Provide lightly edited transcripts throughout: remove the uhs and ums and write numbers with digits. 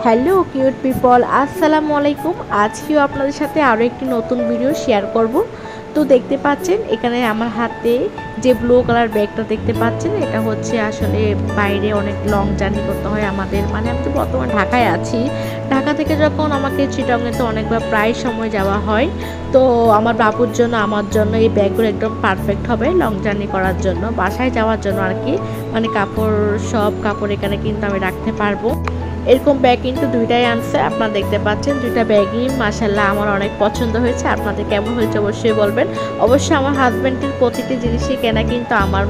Hello cute people, আসসালামু আলাইকুম। আজকেও আপনাদের সাথে আরও একটি নতুন ভিডিও শেয়ার করব। তো দেখতে পাচ্ছেন এখানে আমার হাতে যে ব্লু কালার ব্যাগটা দেখতে পাচ্ছেন, এটা হচ্ছে আসলে বাইরে অনেক লং জার্নি করতে হয় আমাদের। মানে আমি তো বর্তমানে ঢাকায় আছি। ঢাকা থেকে যখন আমাকে চিটাগংয়ে তো অনেকবার প্রায় সময় যাওয়া হয়, তো আমার বাবুর জন্য আমার জন্য এই ব্যাগগুলো একদম পারফেক্ট হবে লং জার্নি করার জন্য, বাসায় যাওয়ার জন্য আর কি। মানে সব কাপড় এখানে কিন্তু আমি রাখতে পারবো। এরকম ব্যাগ কিন্তু দুইটাই আনছে, আপনারা দেখতে পাচ্ছেন। দুইটা ব্যাগই মাশাআল্লাহ আমার অনেক পছন্দ হয়েছে। আপনাদের কেমন হয়েছে অবশ্যই বলবেন। অবশ্যই আমার হাজব্যান্ডের প্রতিটি জিনিসই কেনা কিন্তু আমার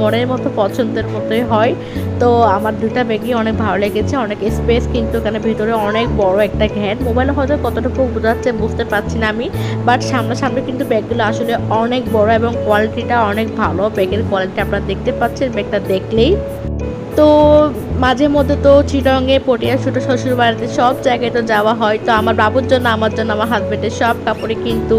মনের মতো পছন্দের মতোই হয়। তো আমার দুইটা ব্যাগই অনেক ভালো লেগেছে। অনেক স্পেস কিন্তু এখানে ভিতরে অনেক বড় একটা ঘ্যাট। মোবাইলে হয়তো কতটুকু বোঝাচ্ছে বুঝতে পারছি না আমি, বাট সামনাসামনি কিন্তু ব্যাগগুলো আসলে অনেক বড় এবং কোয়ালিটিটা অনেক ভালো। ব্যাগের কোয়ালিটি আপনারা দেখতে পাচ্ছেন ব্যাগটা দেখলেই। তো মাঝে মধ্যে তো চিটাগংয়ে পটিয়া ছোটো শ্বশুর বাড়িতে সব জায়গায় তো যাওয়া হয়। তো আমার বাবুর জন্য আমার জন্য আমার হাজব্যান্ডের সব কাপড়ে কিন্তু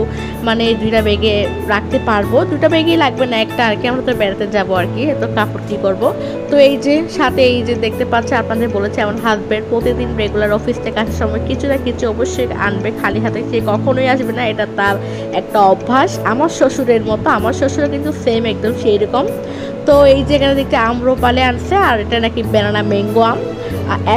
মানে দুইটা ব্যাগে রাখতে পারবো। দুটা ব্যাগেই লাগবে না, একটা আর কি। আমরা তো বেড়াতে যাবো আর কি, তো কাপড় কী করবো। তো এই যে সাথে এই যে দেখতে পাচ্ছে, আপনাদের বলেছে আমার হাজব্যান্ড প্রতিদিন রেগুলার অফিস থেকে আসার সময় কিছু না কিছু অবশ্যই আনবে, খালি হাতে সে কখনোই আসবে না। এটা তার একটা অভ্যাস, আমার শ্বশুরের মতো। আমার শ্বশুরও কিন্তু সেম একদম সেই রকম। তো এই যে এখানে দেখতে আম্রপালি আনছে, আর এটা নাকি ব্যানানা ম্যাঙ্গো আম।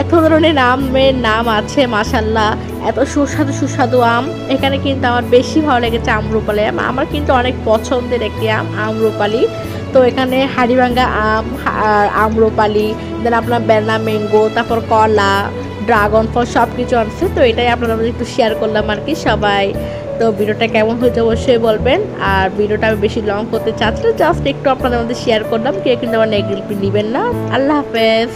এত ধরনের আমের নাম আছে মাশাল্লাহ, এত সুস্বাদু সুস্বাদু আম। এখানে কিন্তু আমার বেশি ভালো লেগেছে আম্রপালি আম। আমার কিন্তু অনেক পছন্দের একটি আম আম্রপালি। তো এখানে হাড়িভাঙ্গা আম আর আম্রপালি, দেন আপনার ব্যানানা ম্যাঙ্গো, তারপর কলা, ড্রাগন ফল সব কিছু আনছে। তো এটাই আপনারা একটু শেয়ার করলাম আর কি সবাই। তো ভিডিওটা কেমন হয়েছে অবশ্যই বলবেন। আর ভিডিওটা আমি বেশি লং করতে চাচ্ছি না, জাস্ট একটু আপনাদের মধ্যে শেয়ার করলাম। কেউ কিন্তু আমার নেগেটিভ নেবেন না। আল্লাহ হাফেজ।